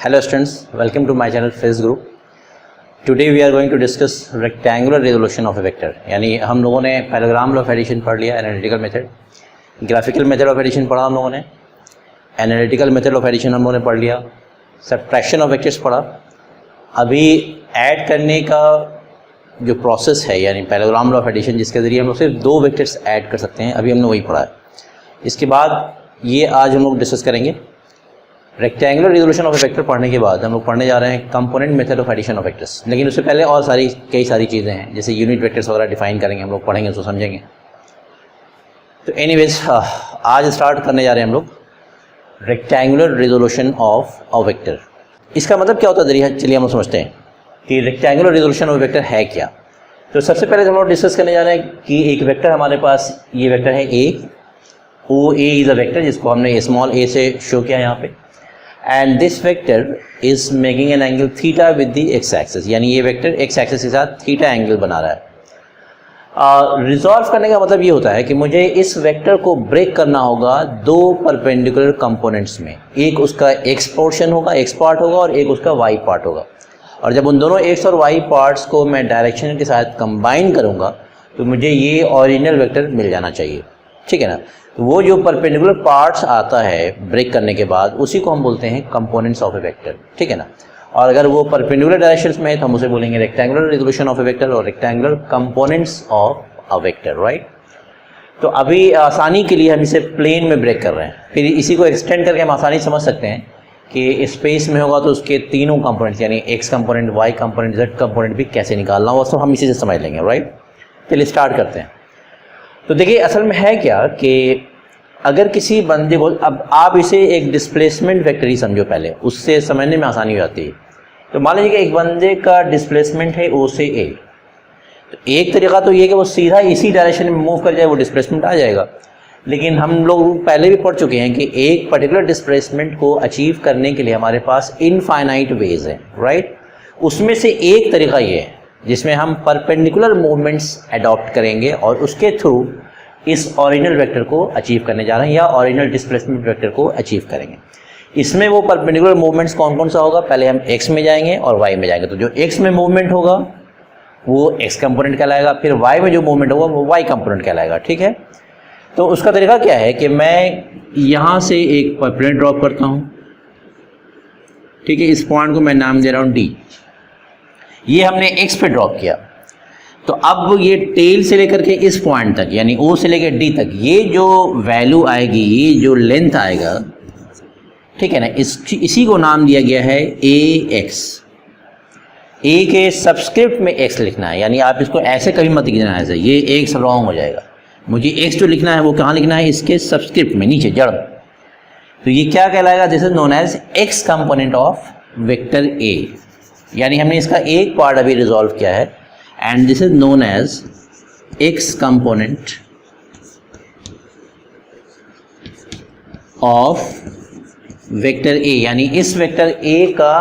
Hello students, welcome to my channel Phys Group. Today we are going to discuss rectangular resolution of a vector. यानी हम लोगों ने पैराग्राम of addition पढ़ लिया, analytical method, graphical method of addition पढ़ा हम लोगों ने, एनालिटिकल मेथड ऑफ एडिशन हम लोगों ने पढ़ लिया, सब्ट्रैक्शन ऑफ वेक्टर्स पढ़ा. अभी ऐड करने का जो प्रोसेस है यानी पैराग्राम ऑफ एडिशन जिसके ज़रिए हम लोग सिर्फ दो वेक्टर्स ऐड कर सकते हैं, अभी हमने वही पढ़ा है. इसके बाद ये आज हम लोग डिस्कस करेंगे. Rectangular resolution of a vector पढ़ने के बाद हम लोग पढ़ने जा रहे हैं component method of addition of vectors. लेकिन उससे पहले और कई सारी चीज़ें हैं, जैसे यूनिट वेक्टर्स वगैरह डिफाइन करेंगे हम लोग, पढ़ेंगे तो समझेंगे. तो एनीवेज आज स्टार्ट करने जा रहे हैं हम लोग rectangular resolution of a vector. इसका मतलब क्या होता है, चलिए हम लोग समझते हैं कि रेक्टेंगुलर रिजोल्यूशन ऑफ वेक्टर है क्या. तो सबसे पहले हम लोग डिस्कस करने जा रहे हैं कि एक वेक्टर हमारे पास, ये वेक्टर है ए, ओ ए इज़ अ वेक्टर जिसको हमने स्मॉल ए से शो किया यहाँ पे. And this vector is making an angle theta with the x axis, यानी ये वेक्टर एक्स एक्सिस के साथ थीटा एंगल बना रहा है. रिजॉल्व करने का मतलब ये होता है कि मुझे इस वेक्टर को ब्रेक करना होगा दो परपेंडिकुलर कंपोनेंट्स में. एक उसका एक्स पोर्शन होगा, एक्स पार्ट होगा, और एक उसका वाई पार्ट होगा. और जब उन दोनों एक्स और वाई पार्ट्स को मैं डायरेक्शन के साथ कंबाइन करूँगा तो मुझे ये ओरिजिनल वेक्टर मिल जाना चाहिए. ठीक है ना. तो वो जो परपेंडिकुलर पार्ट्स आता है ब्रेक करने के बाद उसी को हम बोलते हैं कंपोनेंट्स ऑफ ए वेक्टर. ठीक है ना. और अगर वो परपेंडिकुलर डायरेक्शंस में है तो हम उसे बोलेंगे rectangular resolution of a vector और rectangular components of a vector. Right. तो अभी आसानी के लिए हम इसे प्लेन में ब्रेक कर रहे हैं, फिर इसी को एक्सटेंड करके हम आसानी समझ सकते हैं कि स्पेस में होगा तो उसके तीनों कंपोनेंट्स यानी x component, y component, z component भी कैसे निकालना हो, सब हम इसी से समझ लेंगे. राइट. चलिए स्टार्ट करते हैं. तो देखिए असल में है क्या कि अगर किसी बंदे को, अब आप इसे एक डिस्प्लेसमेंट वेक्टर ही समझो पहले, उससे समझने में आसानी हो जाती है. तो मान लीजिए कि एक बंदे का डिस्प्लेसमेंट है ओ से ए. तो एक तरीका तो ये कि वो सीधा इसी डायरेक्शन में मूव कर जाए, वो डिस्प्लेसमेंट आ जाएगा. लेकिन हम लोग पहले भी पढ़ चुके हैं कि एक पर्टिकुलर डिस्प्लेसमेंट को अचीव करने के लिए हमारे पास इनफाइनाइट वेज हैं. राइट. उसमें से एक तरीका ये है जिसमें हम परपेंडिकुलर मूवमेंट्स अडॉप्ट करेंगे और उसके थ्रू इस ओरिजिनल वेक्टर को अचीव करने जा रहे हैं या ओरिजिनल डिस्प्लेसमेंट वेक्टर को अचीव करेंगे. इसमें वो परपेंडिकुलर मूवमेंट्स कौन कौन सा होगा, पहले हम एक्स में जाएंगे और वाई में जाएंगे. तो जो एक्स में मूवमेंट होगा वो एक्स कंपोनेंट कहलाएगा, फिर वाई में जो मूवमेंट होगा वो वाई कंपोनेंट कहलाएगा. ठीक है. तो उसका तरीका क्या है कि मैं यहाँ से एक पॉइंट ड्रॉप करता हूँ. ठीक है. इस पॉइंट को मैं नाम दे रहा हूँ डी. ये हमने एक्स पे ड्रॉप किया. तो अब ये टेल से लेकर के इस पॉइंट तक यानी ओ से लेकर डी तक ये जो वैल्यू आएगी, ये जो लेंथ आएगा, ठीक है ना, इसी को नाम दिया गया है ए एक्स. ए के सबस्क्रिप्ट में एक्स लिखना है, यानी आप इसको ऐसे कभी मत लिखना है, ये एक्स रॉन्ग हो जाएगा. मुझे एक्स जो लिखना है वो कहाँ लिखना है, इसके सबस्क्रिप्ट में नीचे जड़. तो ये क्या कहलाएगा, this is known as x component of vector A. यानी हमने इसका एक पार्ट अभी रिजॉल्व किया है and this is known as x component of vector a. यानी इस वेक्टर a का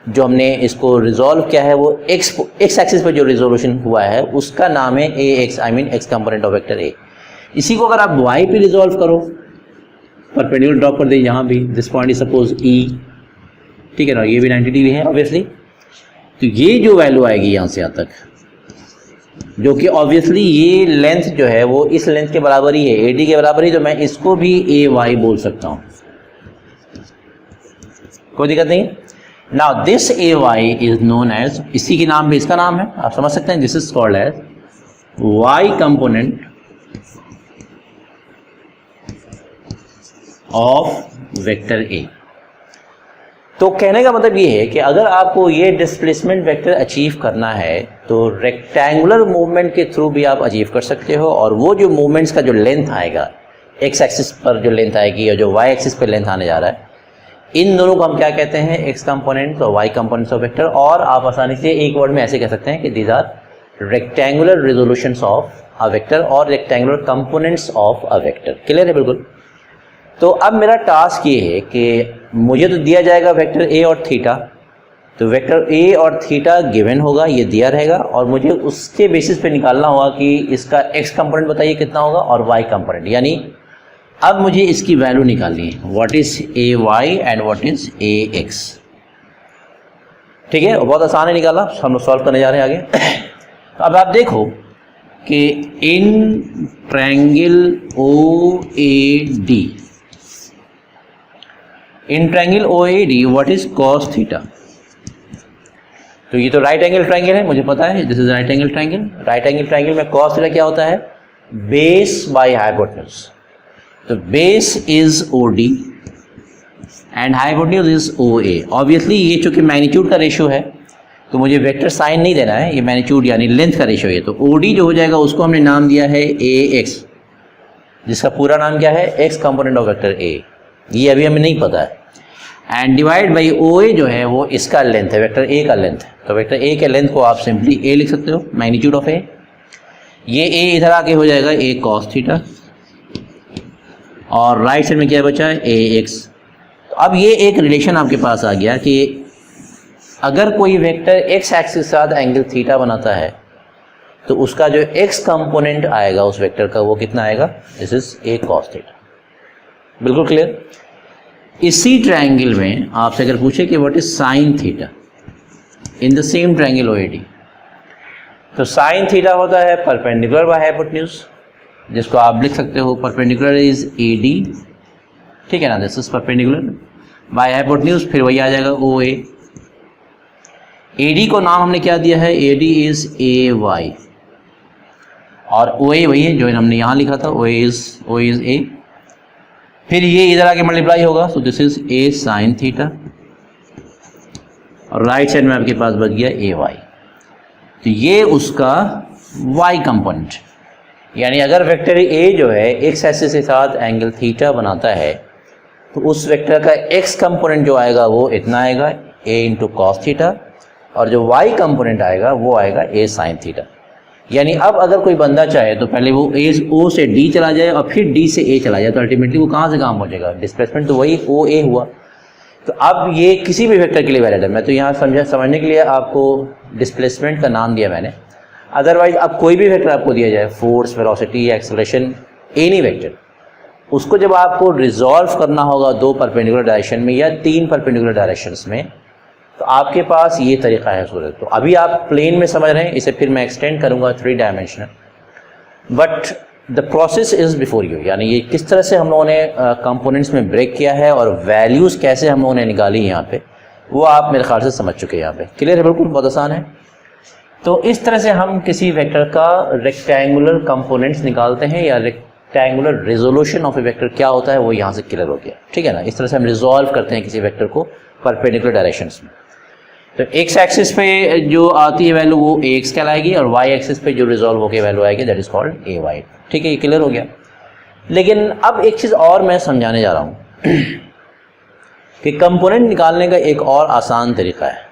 जो हमने इसको रिजॉल्व किया है वो x एक्सिस पर जो रिजोल्यूशन हुआ है उसका नाम है ax, I mean x component of vector a. इसी को अगर आप y पे रिजॉल्व करो, परपेंडिकुलर ड्रॉप कर दें यहाँ भी, this point is suppose e. ठीक है ना. ये भी 90 डिग्री है ऑब्वियसली. तो ये जो वैल्यू आएगी यहाँ से यहाँ तक, जो कि ऑब्वियसली ये लेंथ जो है वो इस लेंथ के बराबर ही है, AD के बराबर ही. तो मैं इसको भी AY बोल सकता हूँ, कोई दिक्कत नहीं. Now this AY is known as, इसी के नाम भी इसका नाम है, आप समझ सकते हैं, this is called as Y component of vector A. तो कहने का मतलब ये है कि अगर आपको ये डिस्प्लेसमेंट वेक्टर अचीव करना है तो रेक्टेंगुलर मूवमेंट के थ्रू भी आप अचीव कर सकते हो. और वो जो मूवमेंट्स का जो लेंथ आएगा, एक्स एक्सिस पर जो लेंथ आएगी और जो वाई एक्सिस पर लेंथ आने जा रहा है, इन दोनों को हम क्या कहते हैं, एक्स कंपोनेंट्स और वाई कंपोनेंट्स ऑफ वेक्टर. और आप आसानी से एक वर्ड में ऐसे कह सकते हैं कि these are rectangular resolutions of a vector और rectangular components of a vector. Clear है बिल्कुल. तो अब मेरा टास्क ये है कि मुझे तो दिया जाएगा वेक्टर ए और थीटा, तो वेक्टर ए और थीटा गिवन होगा, ये दिया रहेगा, और मुझे उसके बेसिस पे निकालना होगा कि इसका एक्स कंपोनेंट बताइए कितना होगा और वाई कंपोनेंट, यानी अब मुझे इसकी वैल्यू निकालनी है, what is A y and what is A x. ठीक है, बहुत आसान है निकाला, हम लोग सॉल्व करने जा रहे हैं आगे। अब आप देखो कि in triangle O A D, in triangle O A D what is cos theta. तो ये तो राइट एंगल ट्रायंगल है, मुझे पता है, this is right angle triangle. Right angle triangle में कॉस थीटा क्या होता है, बेस बाय हाइपोटेन्यूज। तो base is O D and hypotenuse is O A. Obviously ये चूंकि मैग्नीट्यूड का रेशियो है तो मुझे वेक्टर साइन नहीं देना है, ये मैग्नीट्यूड यानी लेंथ का रेशियो है। तो ओ डी जो हो जाएगा उसको हमने नाम दिया है ए एक्स, जिसका पूरा नाम क्या है, एक्स कंपोनेंट ऑफ वेक्टर ए, ये अभी हमें नहीं पता है। एंड डिवाइड बाई ओ ए जो है वो इसका लेंथ है, वेक्टर ए का लेंथ है। तो वेक्टर ए के लेंथ को आप सिंपली ए लिख सकते हो, मैग्नीट्यूड ऑफ ए। ये ए इधर आके हो जाएगा ए कॉस थीटा, और राइट साइड में क्या बचा है, ए एक्स। तो अब ये एक रिलेशन आपके पास आ गया कि अगर कोई वेक्टर एक्स एक्सिस के साथ एंगल थीटा बनाता है तो उसका जो एक्स कंपोनेंट आएगा उस वेक्टर का वो कितना आएगा, this is a cos theta. बिल्कुल क्लियर। इसी ट्रायंगल में आपसे अगर पूछे कि what is sine theta in the same triangle OAD, तो साइन थीटा होता है परपेंडिकुलर बाय हाइपोटेन्यूज, जिसको आप लिख सकते हो परपेंडिकुलर इज ए डी, ठीक है ना, this is perpendicular by hypotenuse, फिर वही आ जाएगा ओ ए। ए डी को नाम हमने क्या दिया है, A D is A y, और ओ ए वही है जो हमने यहाँ लिखा था, ओ इज ए। फिर ये इधर आके मल्टीप्लाई होगा, so this is a sine theta, और राइट साइड में आपके पास बच गया ए वाई। तो ये उसका वाई कंपोनेंट, यानी अगर वेक्टर ए जो है एक्स एक्सिस के साथ एंगल थीटा बनाता है तो उस वेक्टर का एक्स कंपोनेंट जो आएगा वो इतना आएगा, ए इंटू कॉस थीटा, और जो वाई कंपोनेंट आएगा वो आएगा ए साइन थीटा। यानी अब अगर कोई बंदा चाहे तो पहले वो ओ से डी चला जाए और फिर डी से ए चला जाए, तो अल्टीमेटली वो कहाँ से काम हो जाएगा, डिस्प्लेसमेंट तो वही ओ ए हुआ। तो अब ये किसी भी वेक्टर के लिए वैलिड है, मैं तो यहाँ समझने के लिए आपको डिस्प्लेसमेंट का नाम दिया मैंने। अदरवाइज अब कोई भी वेक्टर आपको दिया जाए, force, velocity, acceleration, any vector, उसको जब आपको रिजॉल्व करना होगा दो परपेंडिकुलर डायरेक्शन में या तीन परपेंडिकुलर डायरेक्शंस में, तो आपके पास ये तरीका है सूरज। तो अभी आप प्लेन में समझ रहे हैं, इसे फिर मैं एक्सटेंड करूंगा 3 dimensional, but the process is before you. यानी ये किस तरह से हम लोगों ने कंपोनेंट्स में ब्रेक किया है और वैल्यूज़ कैसे हम लोगों ने निकाली यहाँ पे, वो आप मेरे ख्याल से समझ चुके हैं। यहाँ पे क्लियर है, बिल्कुल बहुत आसान है। तो इस तरह से हम किसी वेक्टर का रेक्टेंगुलर कंपोनेंट्स निकालते हैं, या rectangular resolution of a vector क्या होता है वो यहाँ से क्लियर हो गया, ठीक है ना। इस तरह से हम रिजॉल्व करते हैं किसी वेक्टर को परपेंडिकुलर डायरेक्शंस में। तो एक्स एक्सिस पे जो आती है वैल्यू वो ए एक्स कहलाएगी, और वाई एक्सिस पे जो रिजॉल्व होकर वैल्यू आएगी that is called A y. ठीक है, ये क्लियर हो गया। लेकिन अब एक चीज़ और मैं समझाने जा रहा हूँ कि कंपोनेंट निकालने का एक और आसान तरीका है।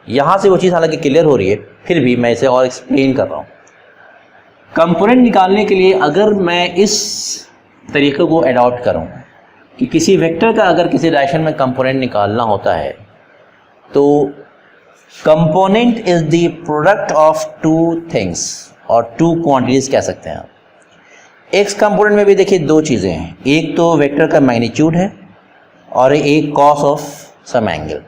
यहाँ से वो चीज़ हालांकि क्लियर हो रही है, फिर भी मैं इसे और एक्सप्लेन कर रहा हूँ। कंपोनेंट निकालने के लिए अगर मैं इस तरीके को अडॉप्ट करूँ कि किसी वेक्टर का अगर किसी डायरेक्शन में कंपोनेंट निकालना होता है तो component is the product of two things, और टू क्वांटिटीज कह सकते हैं आप। एक्स कंपोनेंट में भी देखिए दो चीज़ें हैं, एक तो वेक्टर का मैग्नीट्यूड है और एक cos of some angle.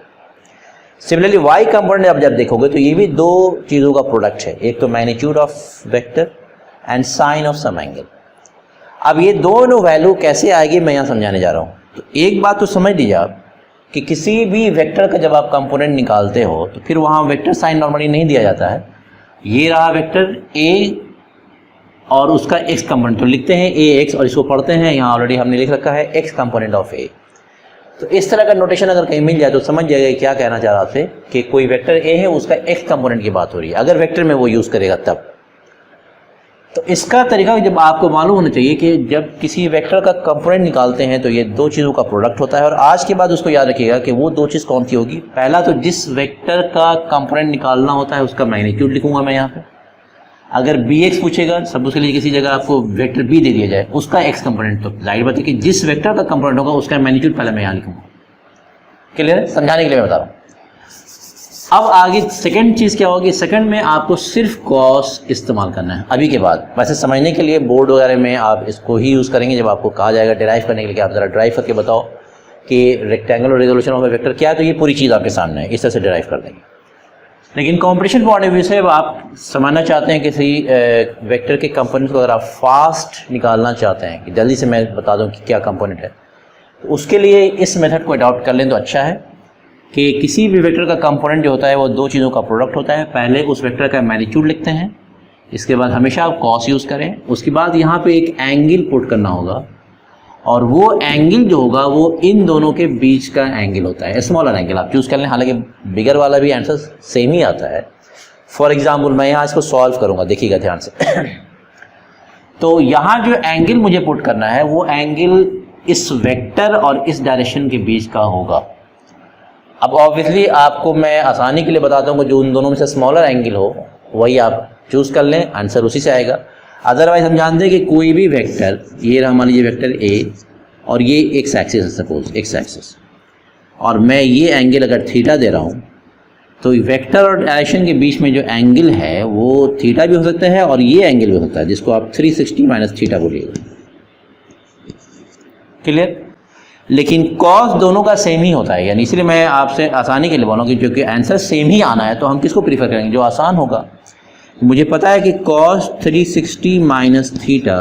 Similarly y component आप जब देखोगे तो ये भी दो चीज़ों का प्रोडक्ट है, एक तो magnitude of vector and sine of some angle. अब ये दोनों वैल्यू कैसे आएगी मैं यहाँ समझाने जा रहा हूँ। तो एक बात तो समझ लीजिए आप कि किसी भी वेक्टर का जब आप कंपोनेंट निकालते हो तो फिर वहाँ वेक्टर साइन नॉर्मली नहीं दिया जाता है। ये रहा वेक्टर ए और उसका एक्स कंपोनेंट, तो लिखते हैं ए एक्स, और इसको पढ़ते हैं यहाँ ऑलरेडी हमने लिख रखा है एक्स कंपोनेंट ऑफ ए। तो इस तरह का नोटेशन अगर कहीं मिल जाए तो समझ जाएगा क्या कहना चाह रहा आपसे कि कोई वेक्टर ए है उसका एक्स कंपोनेंट की बात हो रही है, अगर वेक्टर में वो यूज़ करेगा तब। तो इसका तरीका जब आपको मालूम होना चाहिए कि जब किसी वेक्टर का कंपोनेंट निकालते हैं तो ये दो चीज़ों का प्रोडक्ट होता है। और आज के बाद उसको याद रखिएगा कि वो दो चीज़ कौन सी होगी। पहला तो जिस वेक्टर का कंपोनेंट निकालना होता है उसका मैग्नीट्यूड लिखूंगा मैं यहाँ पे। अगर बी एक्स पूछेगा, सपोज के लिए किसी जगह आपको वेक्टर बी दे दिया जाए, उसका एक्स कंपोनेंट, तो जाहिर बात है कि जिस वेक्टर का कंपोनेंट होगा उसका मैग्नीट्यूड पहले मैं यहाँ लिखूंगा। क्लियर है, समझाने के लिए मैं बता रहा हूँ। अब आगे सेकंड चीज़ क्या होगी, सेकंड में आपको सिर्फ कॉस इस्तेमाल करना है अभी के बाद। वैसे समझने के लिए बोर्ड वगैरह में आप इसको ही यूज़ करेंगे जब आपको कहा जाएगा डिराइव करने के लिए कि आप ज़रा ड्राइव करके बताओ कि rectangular resolution of a vector क्या है, तो ये पूरी चीज़ आपके सामने है, इस तरह से डिराइव कर देंगे। लेकिन कॉम्पिटिशन पॉइंट ऑफ व्यू से आप समझना चाहते हैं किसी वेक्टर के कंपोनेंट को अगर आप फास्ट निकालना चाहते हैं कि जल्दी से मैं बता दूं कि क्या कंपोनेंट है, तो उसके लिए इस मेथड को अडॉप्ट कर लें तो अच्छा है कि किसी भी वेक्टर का कंपोनेंट जो होता है वो दो चीज़ों का प्रोडक्ट होता है। पहले उस वेक्टर का मैग्नीट्यूड लिखते हैं, इसके बाद हमेशा आप कॉस यूज़ करें, उसके बाद यहाँ पे एक एंगल पुट करना होगा और वो एंगल जो होगा वो इन दोनों के बीच का एंगल होता है, स्मॉलर एंगल आप चूज़ कर लें। हालांकि बिगर वाला भी आंसर सेम ही आता है। फॉर एग्जाम्पल मैं यहाँ इसको सॉल्व करूँगा, देखिएगा ध्यान से। तो यहाँ जो एंगल मुझे पुट करना है वो एंगल इस वेक्टर और इस डायरेक्शन के बीच का होगा। अब ऑब्वियसली आपको मैं आसानी के लिए बताता हूँ कि जो उन दोनों में से स्मॉलर एंगल हो वही आप चूज़ कर लें, आंसर उसी से आएगा। अदरवाइज हम जानते हैं कि कोई भी वेक्टर, ये रहा मान लीजिए वेक्टर ए और ये एक्स एक्सिस है, सपोज एक्स एक्सिस, और मैं ये एंगल अगर थीटा दे रहा हूँ तो वेक्टर और डायरेक्शन के बीच में जो एंगल है वो थीटा भी हो सकता है और ये एंगल भी हो सकता है, जिसको आप 360 माइनस थीटा बोलिएगा। क्लियर? लेकिन कॉस दोनों का सेम ही होता है, यानी इसलिए मैं आपसे आसानी के लिए बोलूँ कि क्योंकि आंसर सेम ही आना है तो हम किसको प्रीफर करेंगे, जो आसान होगा। मुझे पता है कि कॉस 360 माइनस थीटा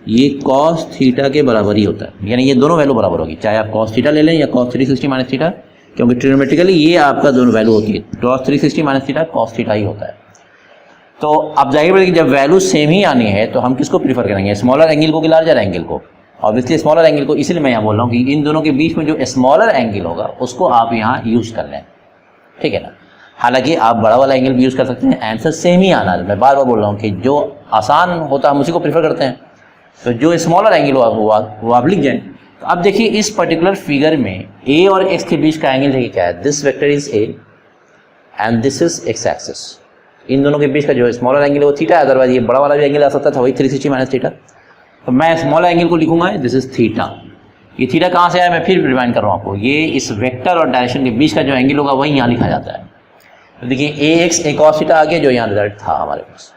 ये कॉस थीटा के बराबर ही होता है, यानी ये दोनों वैल्यू बराबर होगी, चाहे आप कॉस थीटा ले लें या कॉस 360 माइनस थीटा, क्योंकि ट्रिग्नोमेट्रिकली ये आपका दोनों वैल्यू होती है। Cos 360 minus theta cos theta ही होता है। तो अब जाहिर है कि जब वैल्यू सेम ही आनी है तो हम किसको प्रीफर करेंगे, स्मॉलर एंगल को कि लार्जर एंगल को। ऑब्वियसली स्मॉलर एंगल को, इसलिए मैं यहाँ बोल रहा हूँ कि इन दोनों के बीच में जो स्मॉलर एंगल होगा उसको आप यहाँ यूज़ कर लें, ठीक है ना। हालांकि आप बड़ा वाला एंगल भी यूज़ कर सकते हैं, आंसर सेम ही आना है। मैं बार बार बोल रहा हूँ कि जो आसान होता है हम उसी को प्रीफर करते हैं, तो जो स्मॉलर एंगल वो आप लिख जाएँ। तो अब देखिए इस पर्टिकुलर फिगर में ए और एक्स के बीच का एंगल देखिए क्या है, this vector is a and this is x axis. इन दोनों के बीच का जो स्मॉलर एंगल है वो थीटा है, अदरवाइज ये बड़ा वाला भी एंगल आ सकता था, वही 360 माइनस थीटा। तो मैं स्मॉलर एंगल को लिखूंगा दिस इज थीटा। ये थीटा कहाँ से आया, मैं फिर रिमाइंड कर रहा हूँ आपको, ये इस वेक्टर और डायरेक्शन के बीच का जो एंगल होगा वही यहाँ लिखा जाता है। तो देखिए ए एक्स ए कॉस थीटा आ गया जो यहाँ रिजल्ट था हमारे पास।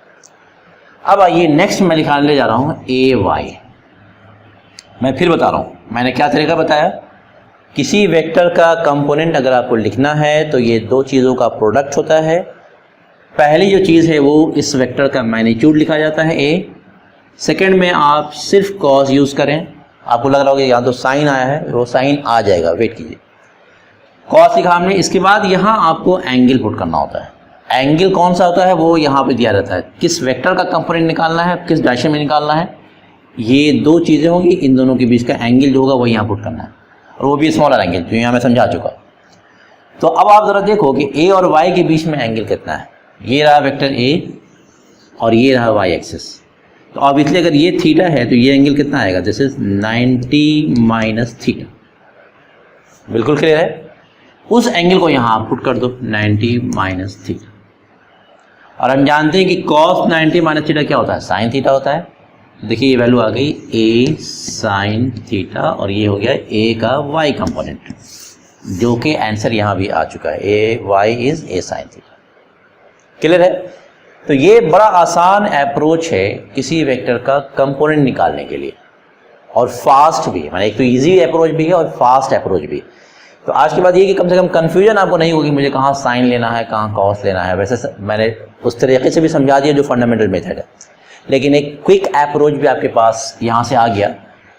अब आइए नेक्स्ट मैं लिखाने ले जा रहा हूँ ए वाई। मैं फिर बता रहा हूँ मैंने क्या तरीका बताया। किसी वेक्टर का कंपोनेंट अगर आपको लिखना है तो ये दो चीज़ों का प्रोडक्ट होता है। पहली जो चीज़ है वो इस वेक्टर का मैग्नीट्यूड लिखा जाता है ए। सेकंड में आप सिर्फ कॉस यूज़ करें, आपको लग रहा होगा यहाँ तो साइन आया है, वो साइन आ जाएगा, वेट कीजिए। कॉस लिखा हमने, इसके बाद यहाँ आपको एंगल पुट करना होता है। एंगल कौन सा होता है वो यहाँ पे दिया रहता है, किस वेक्टर का कंपोनेंट निकालना है, किस डायरेक्शन में निकालना है, ये दो चीज़ें होंगी। इन दोनों के बीच का एंगल जो होगा वो यहाँ पुट करना है, और वो भी स्मॉलर एंगल जो यहाँ मैं समझा चुका। तो अब आप ज़रा देखो कि ए और वाई के बीच में एंगल कितना है। ये रहा वेक्टर ए और ये रहा वाई एक्सिस। तो ऑब्वियसली अगर ये थीटा है तो ये एंगल कितना आएगा, दिस इज 90 माइनस थीटा। बिल्कुल क्लियर है। उस एंगल को यहाँ आप पुट कर दो 90 माइनस थीटा। और हम जानते हैं कि कॉस 90 माइनस थीटा क्या होता है, साइन थीटा होता है। देखिए ये वैल्यू आ गई ए साइन थीटा और ये हो गया ए का वाई कंपोनेंट, जो कि आंसर यहाँ भी आ चुका है, a y is a sine theta. Clear है। तो ये बड़ा आसान अप्रोच है किसी वेक्टर का कंपोनेंट निकालने के लिए, और फास्ट भी है। माने एक तो इजी अप्रोच भी है और फास्ट अप्रोच भी। तो आज के बाद ये कि कम से कम कंफ्यूजन आपको नहीं होगी मुझे कहाँ साइन लेना है कहाँ कॉस लेना है। वैसे मैंने उस तरीके से भी समझा दिया जो फंडामेंटल मेथड है, लेकिन एक क्विक अप्रोच भी आपके पास यहाँ से आ गया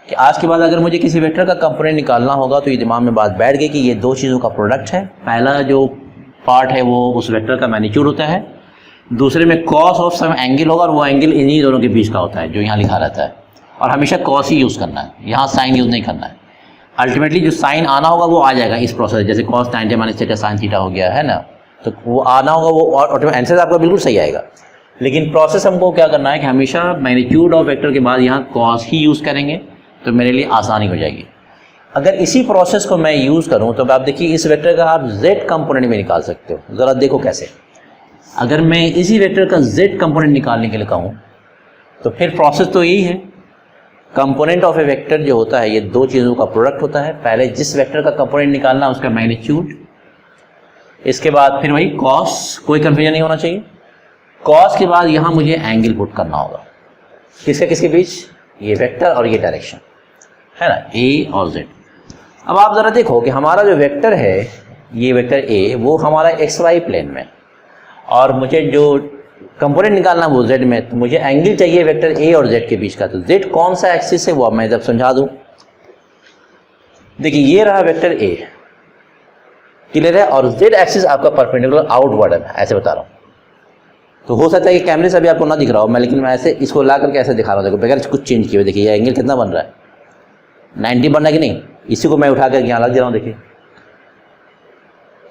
कि आज के बाद अगर मुझे किसी वेक्टर का कंपोनेंट निकालना होगा तो ये दिमाग में बात बैठ गई कि ये दो चीज़ों का प्रोडक्ट है। पहला जो पार्ट है वो उस वेक्टर का मैग्नीट्यूड होता है, दूसरे में कॉस ऑफ सम एंगल होगा और वो एंगल इन्हीं दोनों के बीच का होता है जो यहाँ लिखा रहता है। और हमेशा कॉस ही यूज़ करना है, यहाँ साइन यूज़ नहीं करना है। अल्टीमेटली जो साइन आना होगा वो आ जाएगा इस प्रोसेस, जैसे cos 90 minus theta sine theta हो गया है ना, तो वो आना होगा, वो ऑटोमेटिक आंसर आपका बिल्कुल सही आएगा। लेकिन प्रोसेस हमको क्या करना है कि हमेशा मैग्नीट्यूड ऑफ वेक्टर के बाद यहाँ कॉस ही यूज़ करेंगे, तो मेरे लिए आसानी हो जाएगी। अगर इसी प्रोसेस को मैं यूज़ करूँ तो आप देखिए इस वेक्टर का आप जेड कंपोनेंट में निकाल सकते हो। ज़रा देखो कैसे। अगर मैं इसी वेक्टर का जेड कंपोनेंट निकालने के लिए कहूँ तो फिर प्रोसेस तो यही है। कंपोनेंट ऑफ ए वेक्टर जो होता है ये दो चीज़ों का प्रोडक्ट होता है। पहले जिस वेक्टर का कंपोनेंट निकालना है उसका मैग्नीट्यूड, इसके बाद फिर वही कॉस, कोई कंफ्यूजन नहीं होना चाहिए। कॉस के बाद यहाँ मुझे एंगल पुट करना होगा, किसके किसके बीच, ये वेक्टर और ये डायरेक्शन है ना, ए और जेड। अब आप ज़रा देखो कि हमारा जो वेक्टर है, ये वेक्टर ए, वो हमारा एक्स वाई प्लेन में, और मुझे जो कंपोनेंट निकालना वो जेड में, तो मुझे एंगल चाहिए वेक्टर ए और जेड के बीच का। तो जेड कौन सा एक्सिस है वो अब मैं जब समझा दूँ। देखिए ये रहा वेक्टर ए, क्लियर है, और जेड एक्सिस आपका परपेंडिकुलर आउटवर्ड है, ऐसे बता रहा हूँ। तो हो सकता है कि कैमरे से अभी आपको ना दिख रहा हो मैं, लेकिन मैं ऐसे इसको ला करके ऐसे दिखा रहा हूँ, देखो बगैर कुछ चेंज किए हुए। देखिए ये एंगल कितना बन रहा है, 90 बन रहा है कि नहीं। इसी को मैं उठा कर यहाँ लग दे रहा हूँ, देखिए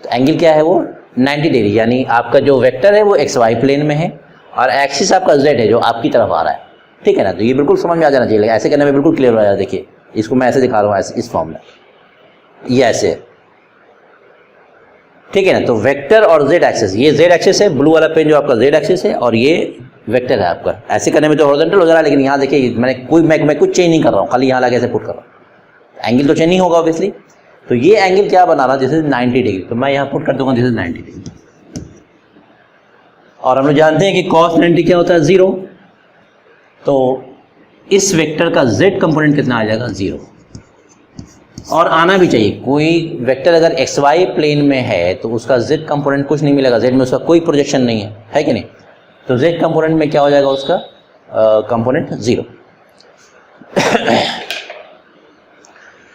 तो एंगल क्या है वो 90 डिग्री, यानी आपका जो वेक्टर है वो एक्स वाई प्लेन में है और एक्सिस आपका जेड है जो आपकी तरफ आ रहा है, ठीक है ना। तो ये बिल्कुल समझ में आ जाना चाहिए, ऐसे करने में बिल्कुल क्लियर हो जाए। देखिए इसको मैं ऐसे दिखा रहा हूँ, ऐसे इस फॉर्म में, ये ऐसे है, ठीक है ना। तो वेक्टर और जेड एक्सिस, ये जेड एक्सिस है, ब्लू वाला पेन जो आपका जेड एक्सिस है, और ये वेक्टर है आपका। ऐसे करने में तो हॉरिजॉन्टल हो जा रहा है, लेकिन यहाँ देखिए मैं कुछ चेंज नहीं कर रहा हूँ, खाली यहाँ लगे ऐसे पुट कर रहा हूँ। एंगल तो चेंज नहीं होगा ऑब्वियसली। तो ये एंगल क्या बना रहा है, दिस इज 90 डिग्री, तो मैं यहाँ पुट कर दूंगा दिस इज 90 डिग्री। और हम लोग जानते हैं कि cos 90 क्या होता है, 0। तो इस वेक्टर का z कंपोनेंट कितना आ जाएगा, 0। और आना भी चाहिए, कोई वेक्टर अगर एक्स वाई प्लेन में है तो उसका z कंपोनेंट कुछ नहीं मिलेगा, z में उसका कोई प्रोजेक्शन नहीं है कि नहीं। तो z कंपोनेंट में क्या हो जाएगा उसका कंपोनेंट 0।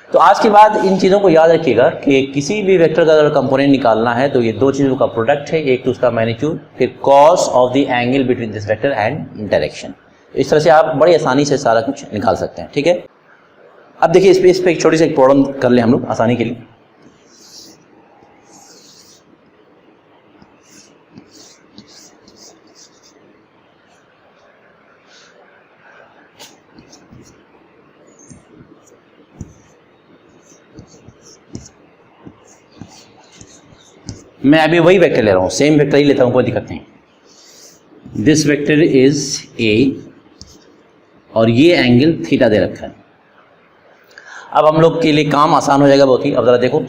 तो आज के बाद इन चीज़ों को याद रखिएगा कि किसी भी वेक्टर का अगर कंपोनेंट निकालना है तो ये दो चीज़ों का प्रोडक्ट है, एक तो उसका मैग्नीट्यूड, फिर cos of the angle between this vector and direction. इस तरह से आप बड़ी आसानी से सारा कुछ निकाल सकते हैं, ठीक है। अब देखिए इस पे एक छोटी सी एक प्रॉब्लम कर ले हम लोग आसानी के लिए। मैं अभी वही वेक्टर ले रहा हूँ, सेम वेक्टर ही लेता हूँ, कोई दिक्कत नहीं। दिस वेक्टर इज ए और ये एंगल थीटा दे रखा है। अब हम लोग के लिए काम आसान हो जाएगा बहुत ही। अब ज़रा देखो